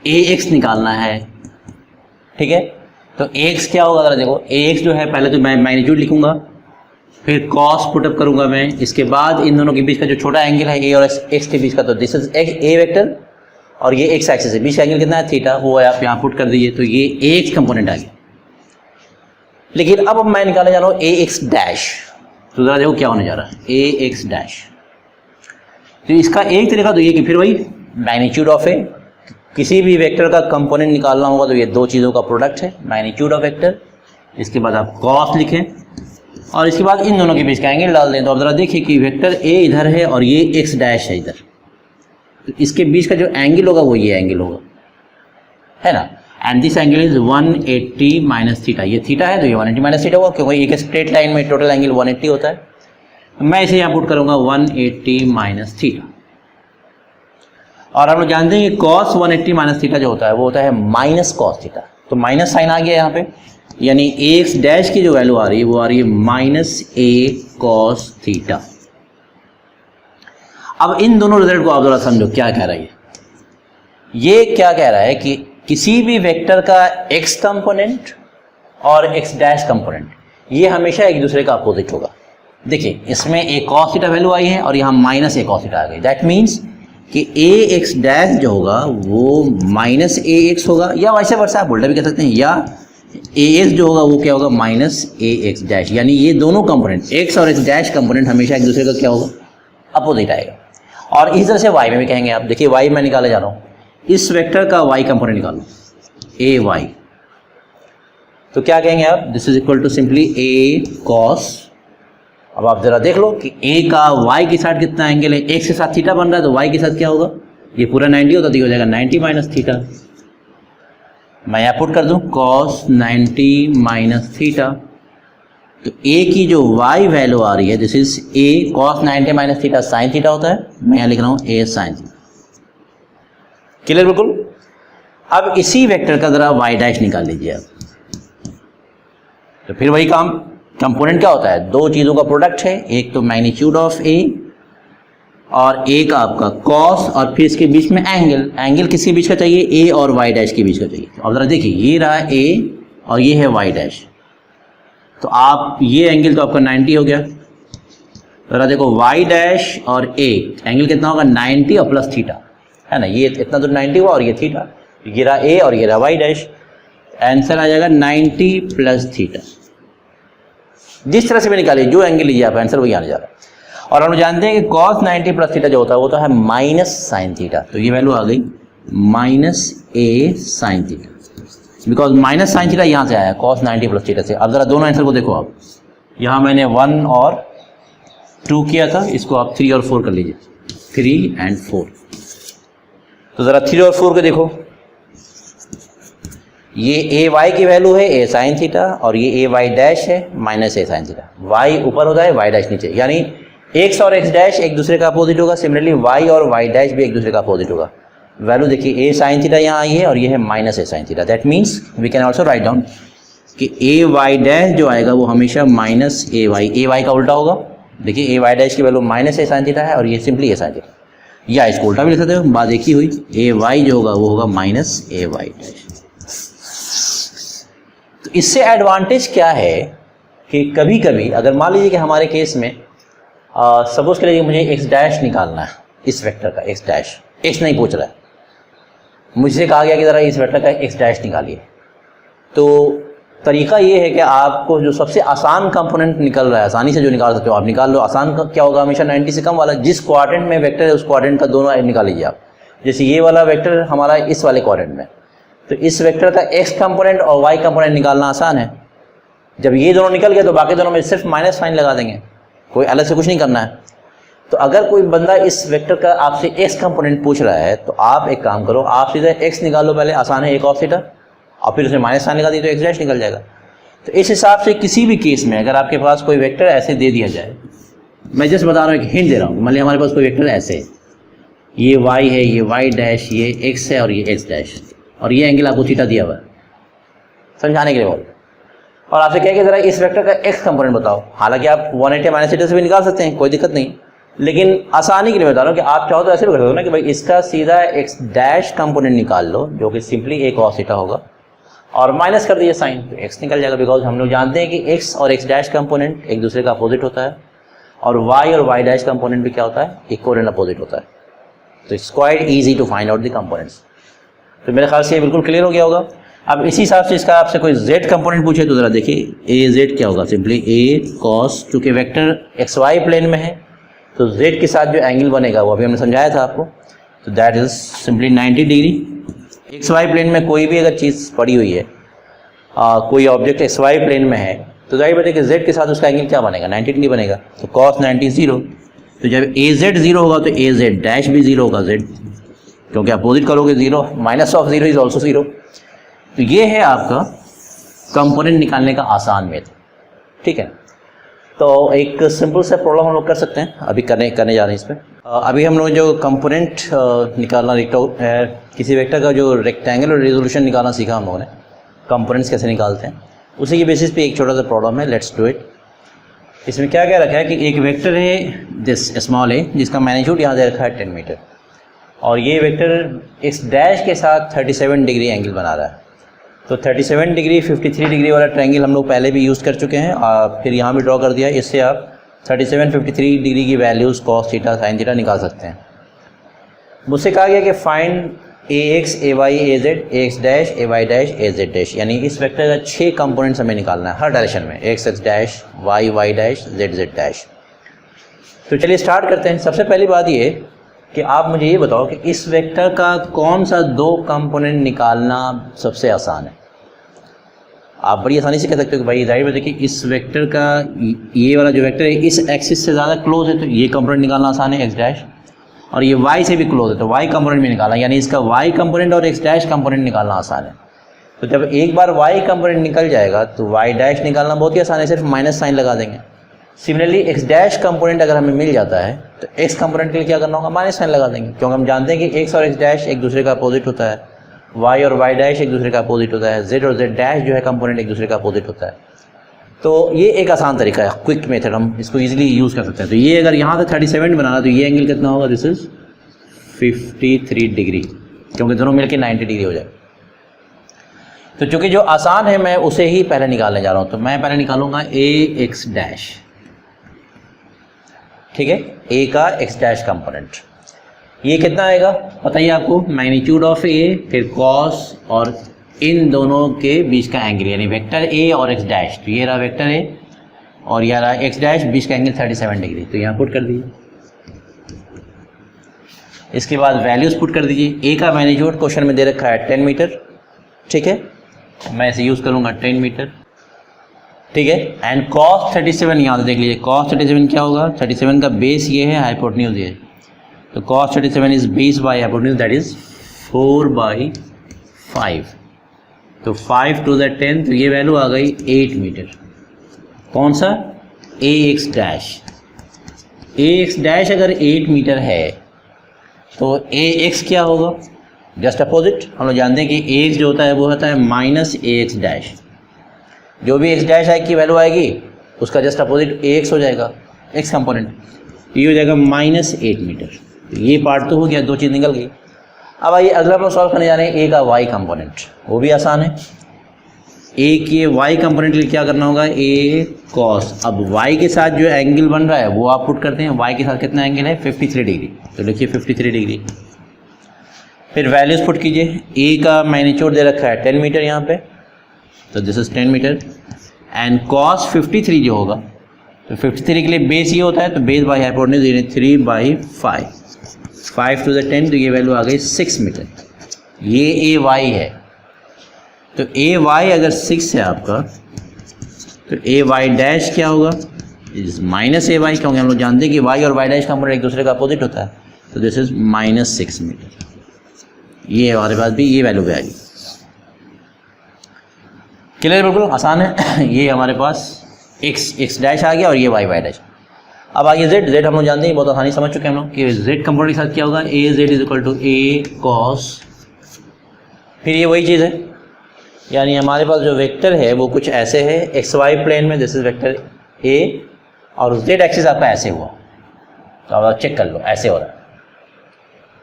ए एक्स निकालना है, ठीक है। तो ए एक्स क्या होगा, ज़रा देखो ए एक्स जो है, पहले तो मैं मैग्नीट्यूड लिखूंगा, फिर कॉस पुटअप करूंगा मैं, इसके बाद इन दोनों के बीच का जो छोटा एंगल है ए और एक्स के बीच का, तो दिस इज ए वेक्टर और ये एक्स एक्सिस है, बीच का एंगल कितना है, थीटा, वो आप यहाँ पुट कर दीजिए। तो ये ए एक्स कंपोनेंट आ गया। लेकिन अब मैं निकालने जा रहा हूँ ए एक्स डैश। तो ज़रा देखो क्या होने जा रहा है, ए एक्स डैश। तो इसका एक तरीका तो ये कि फिर वही मैग्नीट्यूड ऑफ ए, किसी भी वेक्टर का कंपोनेंट निकालना होगा तो ये दो चीज़ों का प्रोडक्ट है, मैग्नीट्यूड ऑफ वेक्टर, इसके बाद आप कॉस लिखें और इसके बाद इन दोनों के बीच का एंगल डाल दें। तो अब ज़रा देखिए कि वेक्टर ए इधर है और ये एक्स डैश है इधर, तो इसके बीच का जो एंगल होगा वो ये एंगल होगा, है ना। And this angle is 180 minus theta, ये थीटा है तो ये 180 माइनस थीटा होगा, क्योंकि एक स्ट्रेट लाइन में टोटल एंगल 180 होता है। मैं इसे यहाँ पुट करूँगा 180 माइनस थीटा। और हम लोग जानते हैं कि cos 180 माइनस थीटा जो होता है वो होता है माइनस कॉस थीटा। तो माइनस साइन आ गया यहाँ पे, यानी ए एक्स डैश की जो वैल्यू आ रही है वो आ रही है माइनस ए कॉस थीटा। अब इन दोनों रिजल्ट को आप जरा समझो क्या कह रहा है ये क्या कह रहा है कि किसी भी वेक्टर का एक्स कंपोनेंट और एक्स डैश कंपोनेंट ये हमेशा एक दूसरे का अपोजिट होगा। देखिए इसमें ए कॉस थीटा वैल्यू आई है और यहाँ माइनस ए कॉस थीटा आ गई। दैट मीन्स कि ए एक्स डैश जो होगा वो माइनस ए एक्स होगा, या वैसे वर्षा आप उल्टा भी कह सकते हैं, या ए एक्स जो होगा वो क्या होगा माइनस ए एक्स डैश। यानी ये दोनों कंपोनेंट एक्स और एक्स डैश कंपोनेंट हमेशा एक दूसरे का क्या होगा, अपोजिट आएगा। और इस तरह से वाई में भी कहेंगे आप। देखिए वाई में निकाले जा रहा हूँ, इस वेक्टर का वाई कंपोनेंट निकालो ए वाई, तो क्या कहेंगे आप, this is equal to simply A cos. अब आप जरा देख लो कि ए का वाई के साथ कितना एंगल है, एक्स के साथ थीटा बन रहा है तो वाई के साथ क्या होगा, ये पूरा 90 होता तो ये हो जाएगा 90 माइनस थीटा। मैं यहाँ पुट कर दूँ कॉस 90 माइनस थीटा। तो ए की जो वाई वैल्यू आ रही है this is a cos 90 minus theta sine theta होता है, मैं यहाँ लिख रहा हूँ ए साइन थीटा। क्लियर बिल्कुल। अब इसी वेक्टर का जरा वाई डैश निकाल लीजिए आप। तो फिर वही काम, कंपोनेंट क्या होता है, दो चीज़ों का प्रोडक्ट है, एक तो मैग्नीट्यूड ऑफ ए और एक आपका कॉस और फिर इसके बीच में एंगल। एंगल किसके बीच का चाहिए? ए और वाई डैश के बीच का चाहिए। अब जरा देखिए, ये रहा ए और ये है वाई डैश, तो आप ये एंगल तो आपका 90 हो गया। जरा देखो वाई डैश और ए एंगल कितना होगा? 90 और प्लस थीटा, है ना। ये इतना तो 90 हुआ और ये थीटा, ये रहा ए और ये रहा वाई डैश। आंसर आ जाएगा 90 प्लस थीटा। जिस तरह से भी निकालिए, जो एंगल लीजिए आप, आंसर वही आने जा रहा है। और हम जानते हैं कि cos 90 प्लस थीटा जो होता है वो तो है माइनस साइन थीटा, तो ये वैल्यू आ गई minus A sine theta, because minus sine theta यहाँ से आया cos 90 प्लस थीटा से। अब जरा दोनों आंसर को देखो आप, यहाँ मैंने 1 और 2 किया था, इसको आप 3 और 4 कर लीजिए, 3 and 4। तो ज़रा 3 और 4 को देखो, ये ए वाई की वैल्यू है ए साइन थीटा और ये ए वाई डैश है minus A sine theta. Y ऊपर होता है, वाई डैश नीचे, यानी एक्स और एक्स डैश एक दूसरे का अपोजिट होगा। सिमिलरली वाई और वाई डैश भी एक दूसरे का अपोजिट होगा। वैल्यू देखिए, ए साइन थीटा यहाँ आई है और ये है minus A sine theta. That means we can also write down कि ए वाई डैश जो आएगा वो हमेशा माइनस ए वाई का उल्टा होगा। देखिए, ए वाई डैश की value minus A sine theta है और ये सिंपली ए साइन थीटा, या इसको उल्टा भी लिख सकते हो, बात एक ही हुई। ए वाई जो होगा वो होगा माइनस ए वाई डैश। तो इससे एडवांटेज क्या है कि कभी कभी अगर मान लीजिए कि हमारे केस में सपोज करिए मुझे एक्स डैश निकालना है, इस वेक्टर का एक्स डैश, एक्स नहीं पूछ रहा है, मुझसे कहा गया कि ज़रा इस वेक्टर का एक्स डैश निकालिए। तो तरीका ये है कि आपको जो सबसे आसान कंपोनेंट निकल रहा है, आसानी से जो निकाल सकते हो आप निकाल लो। आसान क्या होगा? हमेशा 90 से कम वाला, जिस क्वाड्रेंट में वेक्टर है उस क्वाड्रेंट का दोनों निकाल लीजिए आप। जैसे ये वाला वेक्टर हमारा इस वाले क्वाड्रेंट में, तो इस वेक्टर का एक्स कंपोनेंट और वाई कंपोनेंट निकालना आसान है। जब ये दोनों निकल गए तो बाकी दोनों में सिर्फ माइनस साइन लगा देंगे, कोई अलग से कुछ नहीं करना है। तो अगर कोई बंदा इस वेक्टर का आपसे एक्स कंपोनेंट पूछ रहा है तो आप एक काम करो, आप सीधे एक्स निकालो पहले, आसान है, एक ऑफ थीटा, और फिर उसे माइनस साइन लगा दी तो एक्स डैश निकल जाएगा। तो इस हिसाब से किसी भी केस में अगर आपके पास कोई वेक्टर ऐसे दे दिया जाए, मैं जस्ट बता रहा हूँ, एक हिंट दे रहा हूँ, मान लीजिए हमारे पास कोई वेक्टर ऐसे है, ये वाई है, ये वाई डैश, ये एक्स है और ये एक्स डैश, और ये एंगल आपको थीटा दिया हुआ है समझाने के लिए बोल, और आपसे कहें कि जरा इस वेक्टर का एक्स कंपोनेंट बताओ। हालांकि आप 180 माइनस थीटा से भी निकाल सकते हैं, कोई दिक्कत नहीं, लेकिन आसानी के लिए बता रहा हूँ कि आप चाहो तो ऐसे भी कर सकते हो ना कि भाई इसका सीधा एक्स डैश कंपोनेंट निकाल लो, जो कि सिंपली एक कॉस थीटा होगा, और माइनस कर दीजिए साइन, तो एक्स निकल जाएगा। बिकॉज हम लोग जानते हैं कि एक्स और एक्स डैश कंपोनेंट एक दूसरे का अपोजिट होता है, और वाई और वाई डैश कंपोनेंट भी क्या होता है? इक्वल एंड अपोजिट होता है। तो it's quite easy to find out the components. तो मेरे ख्याल से ये बिल्कुल क्लियर हो गया होगा। अब इसी हिसाब से इसका आपसे कोई z कंपोनेंट पूछे तो ज़रा देखिए, ए जेड क्या होगा? सिंपली ए कॉस, चूँकि वेक्टर एक्स वाई प्लेन में है तो z के साथ जो एंगल बनेगा वो अभी हमने समझाया था आपको, तो that is simply 90 degree. X y plane में कोई भी अगर चीज़ पड़ी हुई है, कोई ऑब्जेक्ट एक्स वाई प्लेन में है, तो जाहिर बात है कि z के साथ उसका एंगल क्या बनेगा? 90 डिग्री बनेगा। तो cos 90 0, तो जब ए जेड 0 होगा तो ए जेड डैश भी 0 होगा, z क्योंकि अपोजिट करोगे 0, माइनस ऑफ 0 इज ऑल्सो 0। तो ये है आपका कंपोनेंट निकालने का आसान मेथड, ठीक है। तो एक सिंपल से प्रॉब्लम हम लोग कर सकते हैं, अभी करने जा रहे हैं इस पर। अभी हम लोग जो कंपोनेंट निकालना, किसी वेक्टर का जो रेक्टेंगुलर रेजोल्यूशन निकालना सीखा हम लोगों ने, कंपोनेंट्स कैसे निकालते हैं, उसी की बेसिस पे एक छोटा सा प्रॉब्लम है, लेट्स डू इट। इसमें क्या क्या रखा है कि एक वेक्टर है दिस स्मॉल ए, जिसका मैग्नीट्यूड यहाँ दे रखा है 10 मीटर, और ये वेक्टर इस डैश के साथ 37 डिग्री एंगल बना रहा है। तो 37 डिग्री 53 डिग्री वाला ट्रायंगल हम लोग पहले भी यूज़ कर चुके हैं, फिर यहाँ भी ड्रॉ कर दिया। इससे आप 37 53 डिग्री की values cos theta sine theta निकाल सकते हैं। मुझसे कहा गया कि find A x A y A z A x dash A y dash A z dash, यानी इस वेक्टर का 6 कंपोनेंट्स हमें निकालना है हर डायरेक्शन में, x x dash, y y dash, z z dash. तो चलिए स्टार्ट करते हैं। सबसे पहली बात ये कि आप मुझे ये बताओ कि इस वेक्टर का कौन सा 2 कंपोनेंट निकालना सबसे आसान है। आप बड़ी आसानी से कह सकते हो कि भाई जाहिर है देखिए इस वेक्टर का ये वाला जो वेक्टर है इस एक्सिस से ज़्यादा क्लोज है, तो ये कंपोनेंट निकालना आसान है एक्स डैश, और ये वाई से भी क्लोज है तो वाई कंपोनेंट भी निकालना, यानी इसका वाई कंपोनेंट और एक्स डैश कंपोनेंट निकालना आसान है। तो जब एक बार वाई कंपोनेंट निकल जाएगा तो वाई डैश निकालना बहुत ही आसान है, सिर्फ माइनस साइन लगा देंगे। सिमिलरली एक्स डैश कंपोनेंट अगर हमें मिल जाता है तो एक्स कंपोनेंट के लिए क्या करना होगा? माइनस साइन लगा देंगे, क्योंकि हम जानते हैं कि एक्स और एक्स डैश एक दूसरे का अपोजिट होता है, वाई और वाई डैश एक दूसरे का अपोजिट होता है, जेड और जेड डैश जो है कंपोनेंट एक दूसरे का अपोजिट होता है। तो ये एक आसान तरीका है, क्विक मेथड, हम इसको इजीली यूज़ कर सकते हैं। तो ये अगर यहाँ से 37 बनाना, तो ये एंगल कितना होगा, दिस इज 53 डिग्री, क्योंकि दोनों मिलकर 90 डिग्री हो जाए। तो चूंकि जो आसान है मैं उसे ही पहले निकालने जा रहा हूँ, तो मैं पहले निकालूंगा ए एक्स डैश, ठीक है, ए का एक्स डैश कंपोनेंट। ये कितना आएगा बताइए आपको, मैग्नीट्यूड ऑफ ए फिर कॉस और इन दोनों के बीच का एंगल, यानी वेक्टर ए और एक्स डैश। तो ये रहा वेक्टर ए और ये रहा एक्स डैश, बीच का एंगल 37 डिग्री। तो यहाँ पुट कर दीजिए। इसके बाद वैल्यूज पुट कर दीजिए। ए का मैग्नीट्यूड क्वेश्चन में दे रखा है 10 मीटर, ठीक है, मैं इसे यूज़ करूँगा 10 मीटर, ठीक है। एंड कॉस 37 यहाँ से देख लीजिए, कॉस 37 क्या होगा, 37 का बेस ये है, हाइपोटेन्यूज ये है। तो cos 37 is base by hypotenuse, that is 4/5। तो 5 to the 10, तो ये वैल्यू आ गई 8 मीटर। कौन सा, ए एक्स डैश। ए एक्स डैश अगर 8 मीटर है तो ए एक्स क्या होगा, जस्ट अपोजिट। हम लोग जानते हैं कि ए एक्स जो होता है वो होता है माइनस ए एक्स डैश। जो भी एक्स डैश की वैल्यू आएगी उसका जस्ट अपोजिट ए एक्स हो जाएगा, एक्स कंपोनेंट। ये हो जाएगा -8 मीटर। ये पार्ट तो हो गया, दो चीज़ निकल गई। अब आइए अगला हम सॉल्व करने जा रहे हैं ए का वाई कंपोनेंट, वो भी आसान है। ए के वाई कंपोनेंट के लिए क्या करना होगा, ए कॉस। अब वाई के साथ जो एंगल बन रहा है वो आप पुट करते हैं। वाई के साथ कितना एंगल है, 53 डिग्री। तो लिखिए 53 डिग्री। फिर वैल्यूज पुट कीजिए। ए का मैग्नीट्यूड दे रखा है 10 मीटर यहाँ पे, तो this is 10 meter. And cos 53 जो होगा, तो 53 के लिए बेस ये होता है, तो बेस बाई हाइपोटेन्यूज यानी 3/5, 5 to the 10, तो ये वैल्यू आ गई 6 मीटर। ये ए वाई है। तो ए वाई अगर 6 है आपका, तो ए वाई डैश क्या होगा, इज माइनस ए वाई, क्योंकि हम लोग जानते हैं कि वाई और वाई डैश कंपोनेंट एक दूसरे का अपोजिट होता है। तो दिस इज -6 मीटर। ये हमारे पास भी ये वैल्यू भी आएगी। क्लियर, बिल्कुल आसान है। ये हमारे पास एक्स डैश आ गया और ये वाई डैश। अब आगे जेड हम लोग जानते हैं, बहुत आसानी समझ चुके हैं हम लोग कि जेड कंपोनेंट के साथ क्या होगा, a z is equal to a cos. फिर ये वही चीज़ है, यानी हमारे पास जो वेक्टर है वो कुछ ऐसे है, एक्स वाई प्लेन में, दिस इज वेक्टर ए, और जेड एक्सिस आपका ऐसे हुआ। तो अब आप चेक कर लो, ऐसे हो रहा है,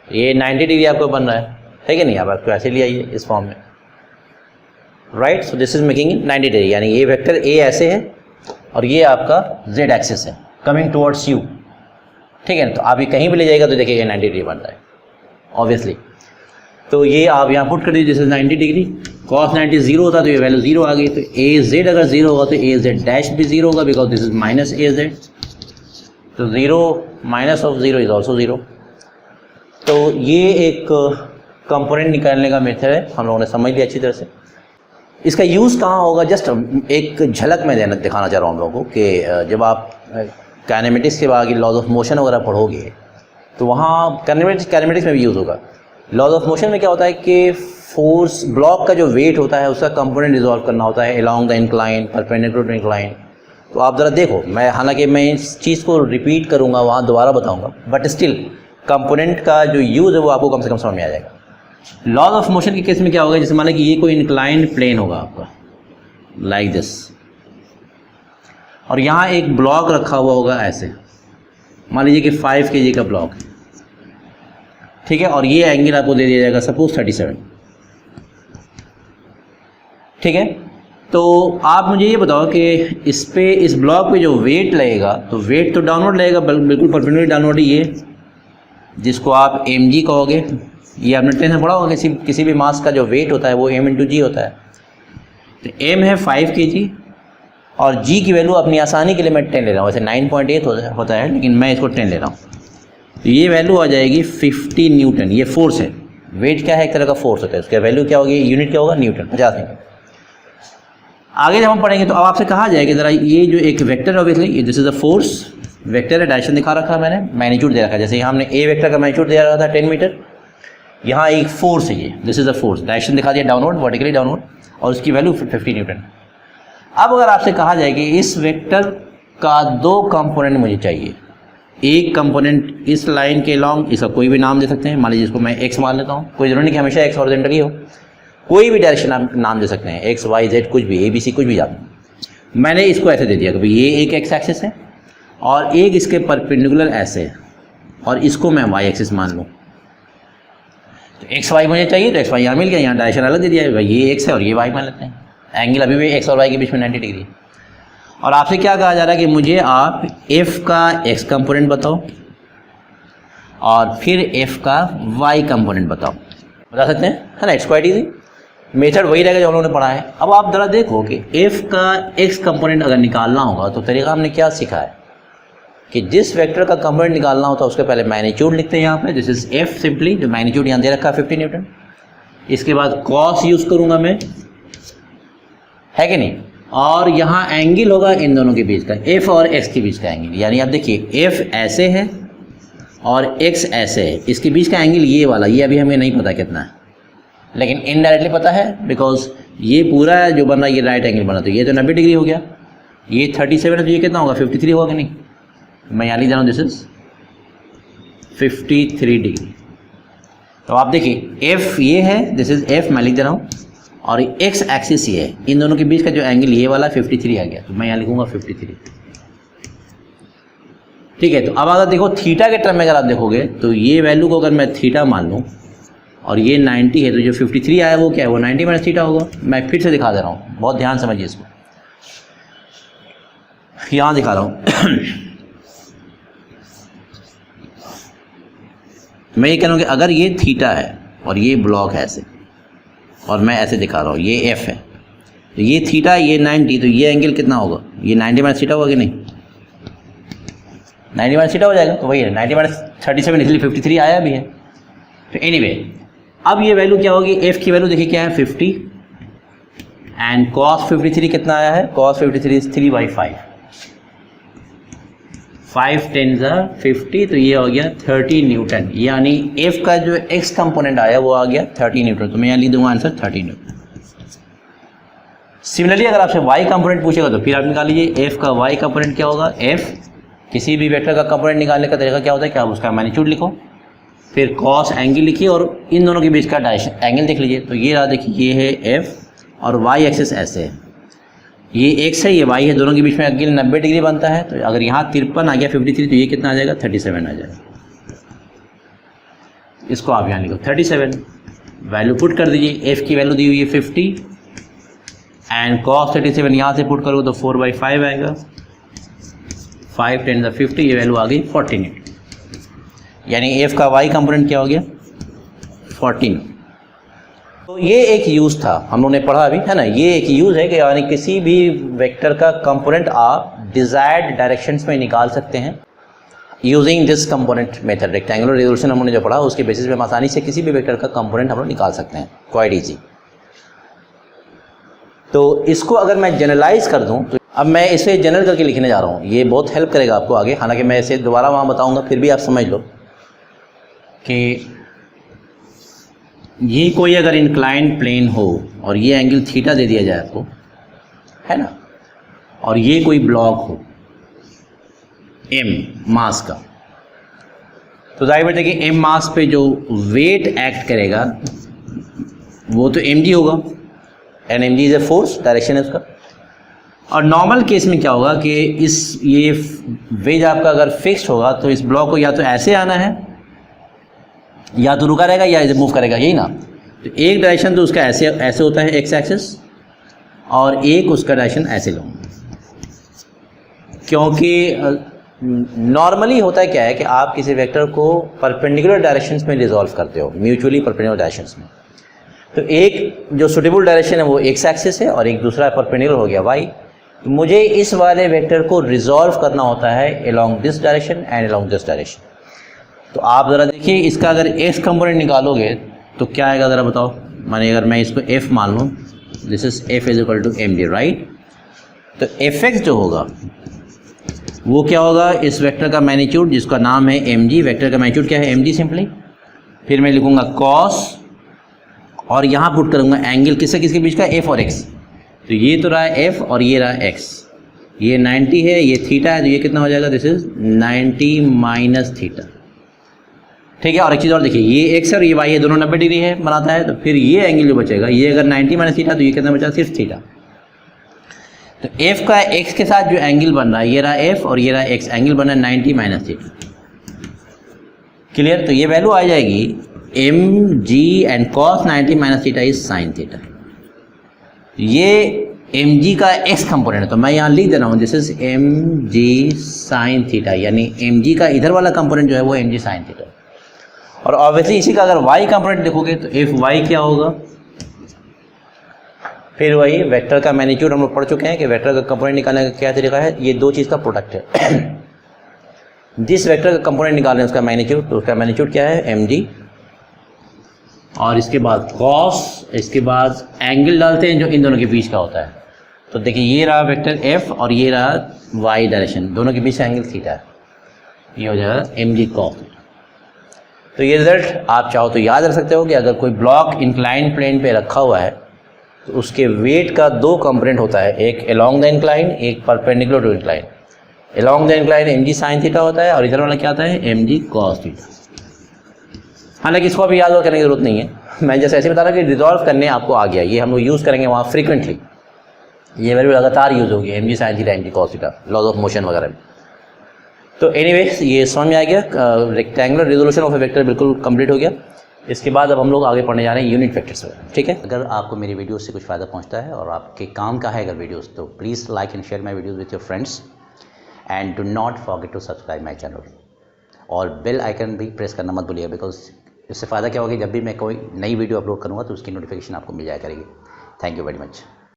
ये 90 डिग्री आपको बन रहा है कि नहीं। अब आपको ऐसे ले आइए इस फॉर्म में, right. So this is making 90 degree, यानी ये वेक्टर ए ऐसे है और ये आपका जेड एक्सिस है कमिंग टुवर्ड्स यू, ठीक है ना। तो आप ये कहीं भी ले जाएगा तो देखिए 90 डिग्री बन रहा है ऑब्वियसली। तो ये आप यहाँ पुट कर दीजिए, जैसे 90 डिग्री। कॉस 90 जीरो होता तो ये वैल्यू जीरो आ गई। तो ए जेड अगर जीरो होगा तो ए जेड डैश भी जीरो होगा, because this is minus a z. तो zero minus of zero is also zero. तो ये एक कंपोनेंट निकालने का मेथड है, हम लोगों ने समझ लिया अच्छी तरह से। इसका यूज़ कहाँ होगा, जस्ट एक झलक में दिखाना चाह रहा हूँ हम लोगों को कि जब आप काइनेमेटिक्स के बाद लॉज ऑफ मोशन वगैरह पढ़ोगे तो वहाँ काइनेमेटिक्स में भी यूज़ होगा। लॉज ऑफ मोशन में क्या होता है कि फोर्स, ब्लॉक का जो वेट होता है उसका कंपोनेंट रिजॉल्व करना होता है along the incline, perpendicular to incline. तो आप ज़रा देखो, मैं हालांकि मैं इस चीज़ को रिपीट करूँगा, वहाँ दोबारा बताऊँगा, बट स्टिल कंपोनेंट का जो यूज़ है वो आपको कम से कम समझ में आ जाएगा। लॉज ऑफ मोशन के केस में क्या होगा, जैसे मान लीजिए कि ये कोई इंक्लाइंड प्लेन होगा आपका लाइक दिस, और यहाँ एक ब्लॉक रखा हुआ होगा ऐसे, मान लीजिए कि 5 kg का ब्लॉक है, ठीक है, और ये एंगल आपको दे दिया जाएगा सपोज 37, ठीक है। तो आप मुझे ये बताओ कि इस ब्लॉक पे जो वेट लगेगा, तो वेट तो डाउनवर्ड लगेगा, बिल्कुल परपेंडिकुलर डाउनवर्ड, ये जिसको आप mg कहोगे। ये आपने 10 में पढ़ा होगा, किसी भी मास का जो वेट होता है वो m/g होता है। तो m है 5 kg और g की वैल्यू अपनी आसानी के लिए मैं 10 ले रहा हूँ, वैसे 9.8 होता है लेकिन मैं इसको 10 ले रहा हूँ। तो ये वैल्यू आ जाएगी 50 न्यूटन। ये फोर्स है, वेट क्या है, एक तरह का फोर्स होता है, उसका वैल्यू क्या होगी, यूनिट क्या होगा, न्यूटन, 50 न्यूटन। आगे जब हम पढ़ेंगे तो अब आपसे कहा जाएगा ज़रा, ये जो एक वेक्टर है obviously this is a force vector है, डायरेक्शन दिखा रखा है मैंने, मैग्नीट्यूड दे रखा है। जैसे हमने ए वेक्टर का मैग्नीट्यूड दे रखा था 10 मीटर, यहाँ एक फोर्स है, ये this is a force, direction दिखा दिया डाउनवर्ड, वर्टिकली डाउनवर्ड, और उसकी वैल्यू 50 न्यूटन। अब अगर आपसे कहा जाए कि इस वेक्टर का 2 कंपोनेंट मुझे चाहिए, एक कंपोनेंट इस लाइन के लॉन्ग, इसका कोई भी नाम दे सकते हैं, मान लीजिए इसको मैं एक्स मान लेता हूँ, कोई जरूरी नहीं कि हमेशा एक्स हॉरिजॉन्टल ही हो, कोई भी डायरेक्शन आप नाम दे सकते हैं, एक्स वाई जेड कुछ भी, ABC कुछ भी जाते हैं। मैंने इसको ऐसे दे दिया कि भाई ये एक एक्स एक्सिस है और एक इसके परपेंडिकुलर ऐसे है और इसको मैं वाई एक्सिस मान लूँ। तो एक्स वाई मुझे चाहिए तो एक्स वाई यहाँ मिल गया, यहाँ डायरेक्शन अलग दे दिया है, भाई ये एक्स है और ये वाई मान लेते हैं। एंगल अभी भी एक्स और वाई के बीच में 90 डिग्री है। और आपसे क्या कहा जा रहा है कि मुझे आप एफ का एक्स कंपोनेंट बताओ और फिर एफ का वाई कंपोनेंट बताओ। बता सकते हैं, है ना? इट्स क्वाइट इजी, मेथड वही रहेगा जो हम लोगों ने पढ़ा है। अब आप ज़रा देखो कि एफ का एक्स कंपोनेंट अगर निकालना होगा तो तरीका हमने क्या सीखा है कि जिस वेक्टर का कंपोनेंट निकालना होता है उसके पहले मैग्नीट्यूड लिखते हैं यहाँ पे, दिस इज एफ सिंपली, जो मैग्नीट्यूड यहाँ दे रखा है 50 न्यूटन। इसके बाद कॉस यूज़ करूँगा मैं, है कि नहीं, और यहाँ एंगल होगा इन दोनों के बीच का, एफ और एक्स के बीच का एंगल। यानी आप देखिए एफ ऐसे है और एक्स ऐसे है, इसके बीच का एंगल ये वाला, ये अभी हमें नहीं पता कितना है, लेकिन इनडायरेक्टली पता है बिकॉज ये पूरा जो बन रहा है ये राइट एंगल बना, तो ये तो 90 डिग्री हो गया, ये 37 है तो ये कितना होगा 53 होगा कि नहीं। मैं यहाँ लिख जा रहा हूँ दिस इज 53 डिग्री। तो आप देखिए एफ ये है, दिस इज एफ मैं लिख दे रहा हूँ, और एक्स एक्सिस ये है, इन दोनों के बीच का जो एंगल ये वाला 53 आ गया, तो मैं यहाँ लिखूँगा 53। ठीक है, तो अब अगर देखो थीटा के टर्म में अगर आप देखोगे तो ये वैल्यू को अगर मैं थीटा मान लूँ और ये 90 है तो जो 53 आया वो क्या है, वो 90 माइनस थीटा होगा। मैं फिर से दिखा दे रहा हूँ, बहुत ध्यान समझिए इसको, यहाँ दिखा रहा हूँ। मैं ये कह रहा हूँ कि अगर ये थीटा है और ये ब्लॉक है ऐसे और मैं ऐसे दिखा रहा हूँ, ये एफ है, तो ये थीटा, ये 90, तो ये एंगल कितना होगा, ये 90 माइनस थीटा होगा कि नहीं, 90 माइनस थीटा हो जाएगा। तो वही है 90 माइनस 37, इसलिए 53 आया भी है। तो एनीवे अब ये वैल्यू क्या होगी, एफ की वैल्यू देखिए क्या है 50 एंड कॉस 53 कितना आया है, कॉस 53 इज 3/5, 5 10 50, तो ये हो गया 30 न्यूटन। यानी एफ का जो एक्स कंपोनेंट आया वो आ गया 30 न्यूटन, तो मैं यहाँ लिख दूंगा आंसर 30 न्यूटन। सिमिलरली अगर आपसे वाई कंपोनेंट पूछेगा तो फिर आप निकाल लीजिए एफ का वाई कंपोनेंट क्या होगा। एफ किसी भी वेक्टर का कंपोनेंट निकालने का तरीका क्या होता है कि आप उसका मैग्नीट्यूड लिखो, फिर कॉस एंगल लिखिए और इन दोनों के बीच का डायरेक्शन एंगल देख लीजिए। तो ये रहा, देखिए ये है एफ और वाई एक्सिस ऐसे है, ये एक्स है ये वाई है, दोनों के बीच में एंगल 90 डिग्री बनता है। तो अगर यहाँ 53 आ गया 53, तो ये कितना आ जाएगा 37 आ जाएगा। इसको आप यहाँ लिखो 37, वैल्यू पुट कर दीजिए, एफ की वैल्यू दी हुई है 50 एंड कॉस 37 यहाँ से पुट करोगे तो 4/5 आएगा, 5 10 50, ये वैल्यू आ गई 40 न्यूटन। यानी एफ का वाई कंपोनेंट क्या हो गया 14। तो ये एक यूज़ था, हम लोगों ने पढ़ा अभी, है ना। ये एक यूज़ है कि यानी किसी भी वेक्टर का कंपोनेंट आप डिजायर्ड डायरेक्शंस में निकाल सकते हैं using this component method. Rectangular resolution हमने जो पढ़ा उसके बेसिस पे हम आसानी से किसी भी वेक्टर का कंपोनेंट हम लोग निकाल सकते हैं, क्वाइट ईजी। तो इसको अगर मैं जनरलाइज कर दूं तो अब मैं इसे जनरल करके लिखने जा रहा हूँ, ये बहुत हेल्प करेगा आपको आगे। हालांकि मैं इसे दोबारा वहाँ बताऊँगा, फिर भी आप समझ लो कि ये कोई अगर इंक्लाइंड प्लेन हो और ये एंगल थीटा दे दिया जाए आपको, है ना, और ये कोई ब्लॉक हो एम मास का, तो जाहिर बात है कि एम मास पे जो वेट एक्ट करेगा वो तो mg होगा, and mg is a force, direction है उसका। और नॉर्मल केस में क्या होगा कि ये वेज आपका अगर फिक्स्ड होगा तो इस ब्लॉक को या तो ऐसे आना है या तो रुका रहेगा या इसे मूव करेगा, यही ना। तो एक डायरेक्शन तो उसका ऐसे होता है एक्स एक्सिस, और एक उसका डायरेक्शन ऐसे लो, क्योंकि नॉर्मली होता है क्या है कि आप किसी वेक्टर को परपेंडिकुलर डायरेक्शंस में रिजॉल्व करते हो, म्यूचुअली परपेंडिकुलर डायरेक्शंस में। तो एक जो सुटेबल डायरेक्शन है वो एक्स एक्सिस है और एक दूसरा परपेंडिकुलर हो गया वाई। तो मुझे इस वाले वेक्टर को रिजॉल्व करना होता है along this direction and along this direction. तो आप ज़रा देखिए, इसका अगर एक्स कंपोनेंट निकालोगे तो क्या आएगा ज़रा बताओ। माने अगर मैं इसको एफ मान लूँ, this is F is equal to M G, right. तो एफ एक्स जो होगा वो क्या होगा, इस वेक्टर का मैग्नीट्यूड जिसका नाम है एम जी, वेक्टर का मैग्नीट्यूड क्या है एम जी सिंपली। फिर मैं लिखूँगा कॉस और यहाँ पुट करूँगा एंगल किसके बीच का, एफ और एक्स। तो ये तो रहा है एफ और ये रहा एक्स, ये 90 है, ये थीटा है, तो ये कितना हो जाएगा, दिस इज 90 माइनस थीटा। ठीक है, और एक चीज़ और देखिए, ये एक्स और ये वाई है, दोनों 90 डिग्री है बनाता है। तो फिर ये एंगल जो बचेगा, ये अगर 90 माइनस थीटा तो ये कितना बचा, सिर्फ थीटा। तो एफ का एक्स के साथ जो एंगल बन रहा है, ये रहा एफ और ये रहा एक्स, एंगल बन रहा है 90 माइनस थीटा। क्लियर? तो ये वैल्यू आ जाएगी M G and cos 90 minus theta is sine theta. ये एम जी का एक्स कंपोनेंट है, तो मैं यहाँ लिख दे रहा हूँ this is M G sine theta, यानी एम जी का इधर वाला कंपोनेंट जो है वो एम जी साइन थीटा। और ऑब्वियसली इसी का अगर वाई कंपोनेंट देखोगे तो एफ वाई क्या होगा, फिर वही वेक्टर का मैग्नीट्यूड हम लोग पढ़ चुके हैं कि वेक्टर का कंपोनेंट निकालने का क्या तरीका है, ये दो चीज़ का प्रोडक्ट है। जिस वेक्टर का कंपोनेंट निकालें उसका मैग्नीट्यूड, तो उसका मैग्नीट्यूड क्या है एम जी, और इसके बाद कॉस, इसके बाद एंगल डालते हैं जो इन दोनों के बीच का होता है। तो देखिए ये रहा वेक्टर एफ और ये रहा वाई डायरेक्शन, दोनों के बीच का एंगल थीटा है, ये हो जाएगा एम जी कॉस। तो ये रिजल्ट आप चाहो तो याद रख सकते हो कि अगर कोई ब्लॉक इंक्लाइन प्लेन पे रखा हुआ है तो उसके वेट का दो कंपोनेंट होता है, एक अलोंग द इंक्लाइन, एक perpendicular to incline. Along the incline M G sine theta होता है और इधर वाला क्या होता है एम जी कॉस थीटा। हालांकि इसको अभी याद करने की जरूरत नहीं है, मैं जैसे ऐसे बता रहा कि रिजॉल्व करने आपको आ गया, ये हम लोग यूज़ करेंगे वहाँ फ्रीक्वेंटली, ये वैल्यू लगातार यूज़ होगी M G sine theta M G cos theta, laws of motion वगैरह में। तो एनीवेज ये समझ में आ गया, rectangular resolution of a vector बिल्कुल कंप्लीट हो गया। इसके बाद अब हम लोग आगे पढ़ने जा रहे हैं यूनिट वेक्टर्स वगैरह, ठीक है। अगर आपको मेरी वीडियो से कुछ फ़ायदा पहुंचता है और आपके काम का है अगर वीडियोस, तो please like and share my videos with your friends and do not forget to subscribe my channel, और बेल आइकन भी प्रेस करना मत भूलिएगा, बिकॉज इससे फ़ायदा क्या होगा, जब भी मैं कोई नई वीडियो अपलोड करूँगा तो उसकी नोटिफिकेशन आपको मिल जाया करेगी। Thank you very much.